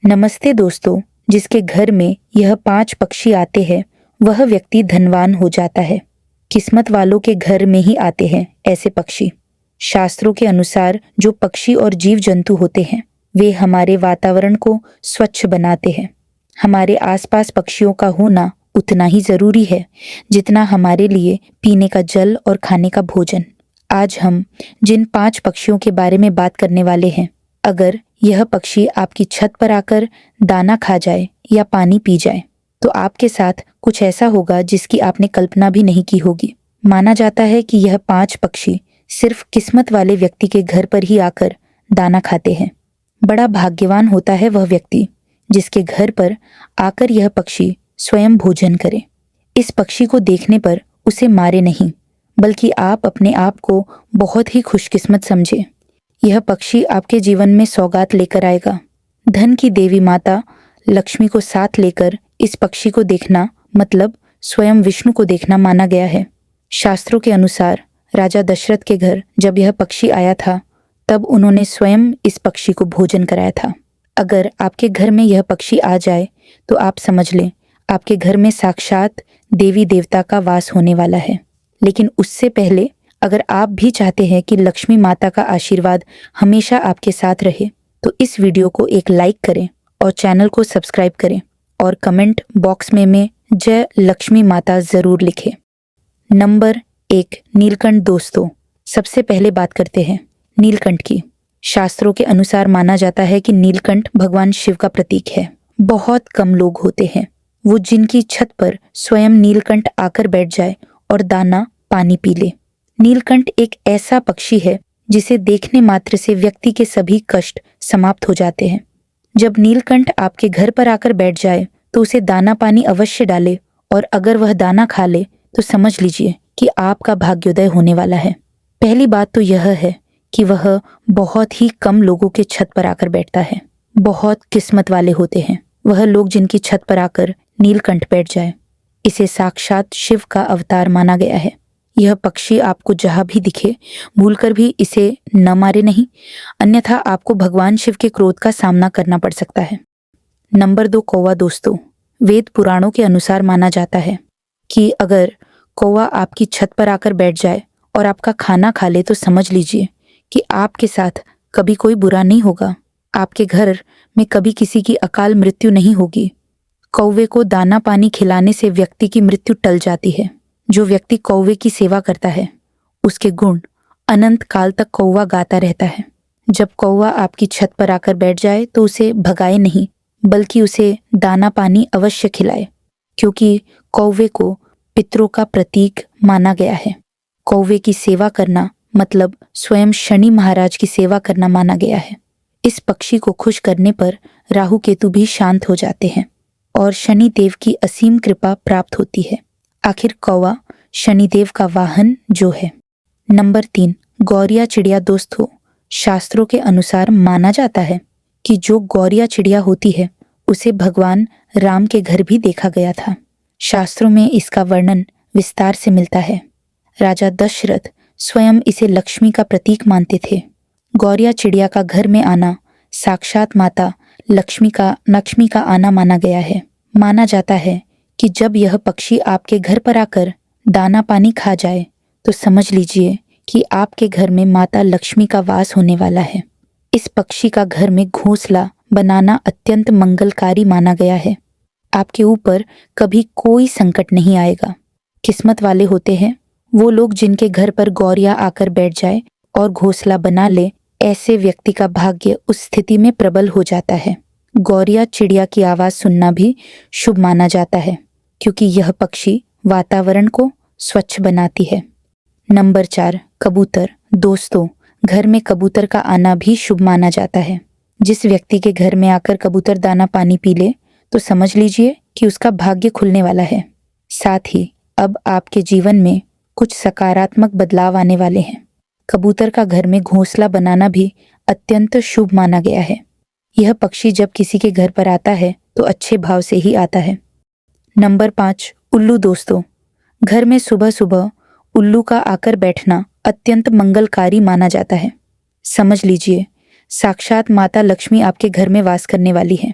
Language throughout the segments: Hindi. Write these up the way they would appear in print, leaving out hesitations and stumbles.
नमस्ते दोस्तों। जिसके घर में यह 5 पक्षी आते हैं वह व्यक्ति धनवान हो जाता है। किस्मत वालों के घर में ही आते हैं ऐसे पक्षी। शास्त्रों के अनुसार जो पक्षी और जीव जंतु होते हैं वे हमारे वातावरण को स्वच्छ बनाते हैं। हमारे आसपास पक्षियों का होना उतना ही जरूरी है जितना हमारे लिए पीने का जल और खाने का भोजन। आज हम जिन 5 पक्षियों के बारे में बात करने वाले हैं, अगर यह पक्षी आपकी छत पर आकर दाना खा जाए या पानी पी जाए तो आपके साथ कुछ ऐसा होगा जिसकी आपने कल्पना भी नहीं की होगी। माना जाता है कि यह 5 पक्षी सिर्फ किस्मत वाले व्यक्ति के घर पर ही आकर दाना खाते हैं। बड़ा भाग्यवान होता है वह व्यक्ति जिसके घर पर आकर यह पक्षी स्वयं भोजन करे। इस पक्षी को देखने पर उसे मारे नहीं, बल्कि आप अपने आप को बहुत ही खुशकिस्मत समझे। यह पक्षी आपके जीवन में सौगात लेकर आएगा। धन की देवी माता लक्ष्मी को साथ लेकर इस पक्षी को देखना मतलब स्वयं विष्णु को देखना माना गया है। शास्त्रों के अनुसार राजा दशरथ के घर जब यह पक्षी आया था तब उन्होंने स्वयं इस पक्षी को भोजन कराया था। अगर आपके घर में यह पक्षी आ जाए तो आप समझ लें आपके घर में साक्षात देवी देवता का वास होने वाला है। लेकिन उससे पहले अगर आप भी चाहते हैं कि लक्ष्मी माता का आशीर्वाद हमेशा आपके साथ रहे तो इस वीडियो को एक लाइक करें और चैनल को सब्सक्राइब करें और कमेंट बॉक्स में जय लक्ष्मी माता जरूर लिखें। नंबर 1, नीलकंठ। दोस्तों, सबसे पहले बात करते हैं नीलकंठ की। शास्त्रों के अनुसार माना जाता है कि नीलकंठ भगवान शिव का प्रतीक है। बहुत कम लोग होते हैं वो जिनकी छत पर स्वयं नीलकंठ आकर बैठ जाए और दाना पानी पी ले। नीलकंठ एक ऐसा पक्षी है जिसे देखने मात्र से व्यक्ति के सभी कष्ट समाप्त हो जाते हैं। जब नीलकंठ आपके घर पर आकर बैठ जाए तो उसे दाना पानी अवश्य डाले, और अगर वह दाना खा ले तो समझ लीजिए कि आपका भाग्योदय होने वाला है। पहली बात तो यह है कि वह बहुत ही कम लोगों के छत पर आकर बैठता है। बहुत किस्मत वाले होते हैं वह लोग जिनकी छत पर आकर नीलकंठ बैठ जाए। इसे साक्षात शिव का अवतार माना गया है। यह पक्षी आपको जहां भी दिखे भूलकर भी इसे न मारे नहीं, अन्यथा आपको भगवान शिव के क्रोध का सामना करना पड़ सकता है। नंबर 2, कौवा। दोस्तों, वेद पुराणों के अनुसार माना जाता है कि अगर कौवा आपकी छत पर आकर बैठ जाए और आपका खाना खा ले तो समझ लीजिए कि आपके साथ कभी कोई बुरा नहीं होगा। आपके घर में कभी किसी की अकाल मृत्यु नहीं होगी। कौवे को दाना पानी खिलाने से व्यक्ति की मृत्यु टल जाती है। जो व्यक्ति कौवे की सेवा करता है उसके गुण अनंत काल तक कौवा गाता रहता है। जब कौवा आपकी छत पर आकर बैठ जाए तो उसे भगाए नहीं, बल्कि उसे दाना पानी अवश्य खिलाए, क्योंकि कौवे को पितरों का प्रतीक माना गया है। कौवे की सेवा करना मतलब स्वयं शनि महाराज की सेवा करना माना गया है। इस पक्षी को खुश करने पर राहु केतु भी शांत हो जाते हैं और शनि देव की असीम कृपा प्राप्त होती है। आखिर कौवा शनिदेव का वाहन जो है। नंबर 3, गौरिया चिड़िया। दोस्तों, शास्त्रों के अनुसार माना जाता है कि जो गौरिया चिड़िया होती है उसे भगवान राम के घर भी देखा गया था। शास्त्रों में इसका वर्णन विस्तार से मिलता है। राजा दशरथ स्वयं इसे लक्ष्मी का प्रतीक मानते थे। गौरिया चिड़िया का घर में आना साक्षात माता लक्ष्मी का आना माना गया है। माना जाता है कि जब यह पक्षी आपके घर पर आकर दाना पानी खा जाए तो समझ लीजिए कि आपके घर में माता लक्ष्मी का वास होने वाला है। इस पक्षी का घर में घोंसला बनाना अत्यंत मंगलकारी माना गया है। आपके ऊपर कभी कोई संकट नहीं आएगा। किस्मत वाले होते हैं वो लोग जिनके घर पर गौरिया आकर बैठ जाए और घोंसला बना ले। ऐसे व्यक्ति का भाग्य उस स्थिति में प्रबल हो जाता है। गौरिया चिड़िया की आवाज सुनना भी शुभ माना जाता है, क्योंकि यह पक्षी वातावरण को स्वच्छ बनाती है। नंबर 4, कबूतर। दोस्तों, घर में कबूतर का आना भी शुभ माना जाता है। जिस व्यक्ति के घर में आकर कबूतर दाना पानी पी ले तो समझ लीजिए कि उसका भाग्य खुलने वाला है। साथ ही अब आपके जीवन में कुछ सकारात्मक बदलाव आने वाले हैं। कबूतर का घर में घोंसला बनाना भी अत्यंत शुभ माना गया है। यह पक्षी जब किसी के घर पर आता है तो अच्छे भाव से ही आता है। नंबर 5, उल्लू। दोस्तों, घर में सुबह सुबह उल्लू का आकर बैठना अत्यंत मंगलकारी माना जाता है। समझ लीजिए साक्षात माता लक्ष्मी आपके घर में वास करने वाली है।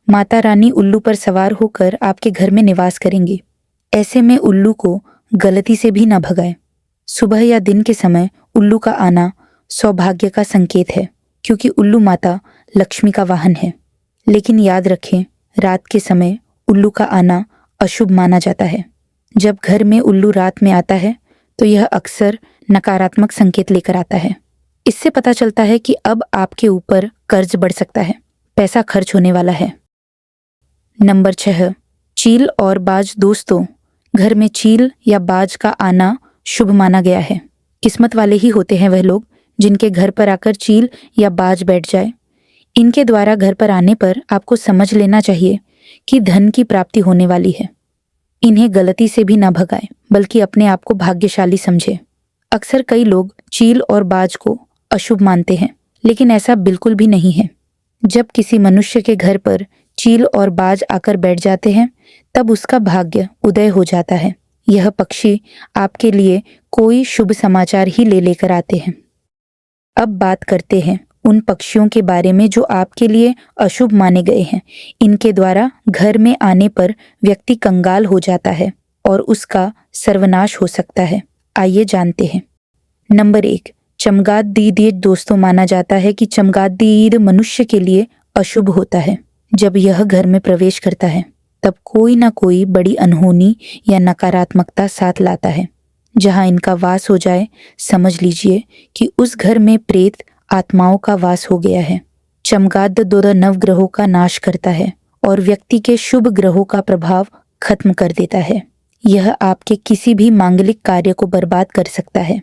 माता रानी उल्लू पर सवार होकर आपके घर में निवास करेंगी। ऐसे में उल्लू को गलती से भी न भगाएं। सुबह या दिन के समय उल्लू का आना सौभाग्य का संकेत है, क्योंकि उल्लू माता लक्ष्मी का वाहन है। लेकिन याद रखें, रात के समय उल्लू का आना अशुभ माना जाता है। जब घर में उल्लू रात में आता है तो यह अक्सर नकारात्मक संकेत लेकर आता है। इससे पता चलता है कि अब आपके ऊपर कर्ज बढ़ सकता है, पैसा खर्च होने वाला है। नंबर 6, चील और बाज। दोस्तों, घर में चील या बाज का आना शुभ माना गया है। किस्मत वाले ही होते हैं वह लोग जिनके घर पर आकर चील या बाज बैठ जाए। इनके द्वारा घर पर आने पर आपको समझ लेना चाहिए कि धन की प्राप्ति होने वाली है। इन्हें गलती से भी ना भगाएं, बल्कि अपने आप को भाग्यशाली समझें। अक्सर कई लोग चील और बाज को अशुभ मानते हैं, लेकिन ऐसा बिल्कुल भी नहीं है। जब किसी मनुष्य के घर पर चील और बाज आकर बैठ जाते हैं, तब उसका भाग्य उदय हो जाता है। यह पक्षी आपके लिए कोई शुभ समाचार ही लेकर आते हैं। अब बात करते हैं उन पक्षियों के बारे में जो आपके लिए अशुभ माने गए हैं। इनके द्वारा घर में आने पर व्यक्ति कंगाल हो जाता है और उसका सर्वनाश हो सकता है। आइए जानते हैं। नंबर 1, चमगादड़। दोस्तों, माना जाता है कि चमगादड़ मनुष्य के लिए अशुभ होता है। जब यह घर में प्रवेश करता है तब कोई ना कोई बड़ी अनहोनी या नकारात्मकता साथ लाता है। जहां इनका वास हो जाए, समझ लीजिए कि उस घर में प्रेत आत्माओं का वास हो गया है। चमगादड़ नवग्रहों का नाश करता है और व्यक्ति के शुभ ग्रहों का प्रभाव खत्म कर देता है। यह आपके किसी भी मांगलिक कार्य को बर्बाद कर सकता है।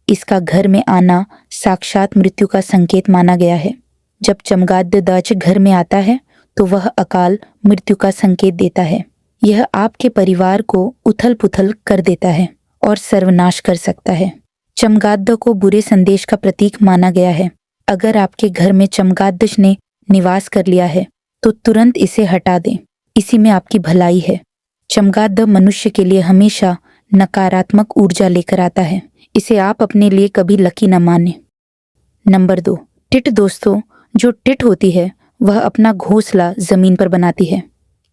इसका घर में आना साक्षात मृत्यु का संकेत माना गया है। जब चमगादड़ घर में आता है तो वह अकाल मृत्यु का संकेत देता है। यह आपके परिवार को उथल पुथल कर देता है और सर्वनाश कर सकता है। चमगादड़ को बुरे संदेश का प्रतीक माना गया है। अगर आपके घर में चमगादड़ ने निवास कर लिया है तो तुरंत इसे हटा दें। इसी में आपकी भलाई है। चमगादड़ मनुष्य के लिए हमेशा नकारात्मक ऊर्जा लेकर आता है। इसे आप अपने लिए कभी लकी न माने। Number 2, tit. दोस्तों, जो टिट होती है वह अपना घोंसला जमीन पर बनाती है,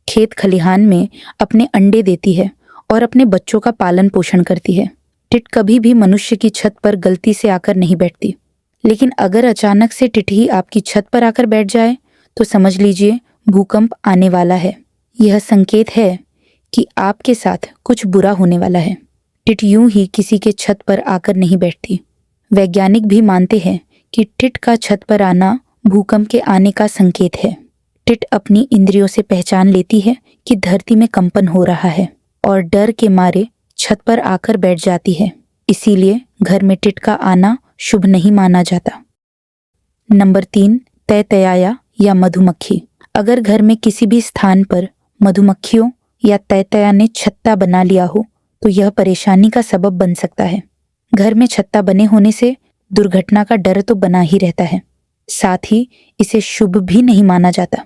खेत खलिहान में अपने अंडे देती है और अपने बच्चों का पालन पोषण करती है। टिट कभी भी मनुष्य की छत पर गलती से आकर नहीं बैठती, लेकिन अगर अचानक से टिट ही आपकी छत पर आकर बैठ जाए तो समझ लीजिए भूकंप आने वाला है। यह संकेत है कि आपके साथ कुछ बुरा होने वाला है। टिट यूं ही किसी के छत पर आकर नहीं बैठती। वैज्ञानिक भी मानते हैं कि टिट का छत पर आना भूकंप के आने का संकेत है। टिट अपनी इंद्रियों से पहचान लेती है कि धरती में कंपन हो रहा है और डर के मारे छत पर आकर बैठ जाती है। इसीलिए घर में टिट का आना शुभ नहीं माना जाता। नंबर 3, तैतयाया या मधुमक्खी। अगर घर में किसी भी स्थान पर मधुमक्खियों या तैतया ने छत्ता बना लिया हो तो यह परेशानी का सबब बन सकता है। घर में छत्ता बने होने से दुर्घटना का डर तो बना ही रहता है, साथ ही इसे शुभ भी नहीं माना जाता।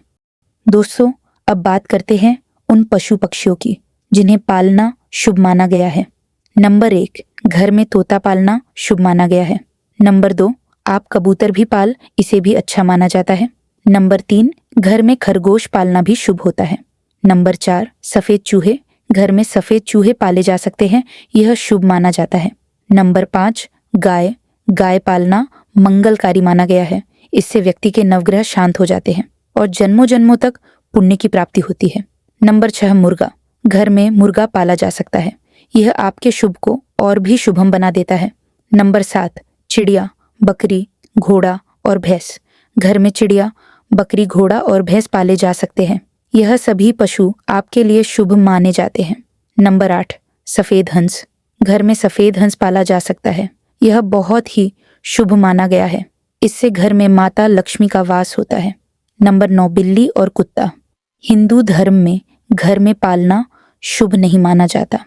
दोस्तों, अब बात करते हैं उन पशु पक्षियों की जिन्हें पालना शुभ माना गया है। नंबर 1, घर में तोता पालना शुभ माना गया है। नंबर 2, आप कबूतर भी पाल, इसे भी अच्छा माना जाता है। नंबर 3, घर में खरगोश पालना भी शुभ होता है। नंबर 4, सफेद चूहे। घर में सफेद चूहे पाले जा सकते हैं, यह शुभ माना जाता है। नंबर 5, गाय। गाय पालना मंगलकारी माना गया है। इससे व्यक्ति के नवग्रह शांत हो जाते हैं और जन्मों जन्मों तक पुण्य की प्राप्ति होती है। नंबर 6, मुर्गा। घर में मुर्गा पाला जा सकता है, यह आपके शुभ को और भी शुभम बना देता है। नंबर 7, चिड़िया, बकरी, घोड़ा और भैंस। घर में चिड़िया, बकरी, घोड़ा और भैंस पाले जा सकते हैं। यह सभी पशु आपके लिए शुभ माने जाते हैं। नंबर 8, सफेद हंस। घर में सफेद हंस पाला जा सकता है, यह बहुत ही शुभ माना गया है। इससे घर में माता लक्ष्मी का वास होता है। नंबर 9, बिल्ली और कुत्ता। हिंदू धर्म में घर में पालना शुभ नहीं माना जाता।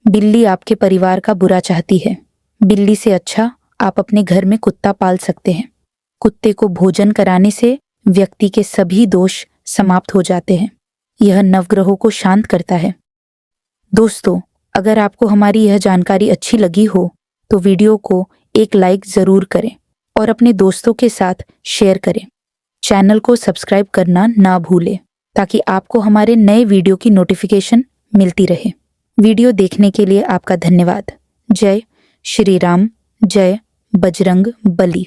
बिल्ली आपके परिवार का बुरा चाहती है। बिल्ली से अच्छा आप अपने घर में कुत्ता पाल सकते हैं। कुत्ते को भोजन कराने से व्यक्ति के सभी दोष समाप्त हो जाते हैं। यह नवग्रहों को शांत करता है। दोस्तों, अगर आपको हमारी यह जानकारी अच्छी लगी हो तो वीडियो को एक लाइक जरूर करें और अपने दोस्तों के साथ शेयर करें। चैनल को सब्सक्राइब करना ना भूलें। ताकि आपको हमारे नए वीडियो की नोटिफिकेशन मिलती रहे। वीडियो देखने के लिए आपका धन्यवाद। जय श्री राम, जय बजरंग बली।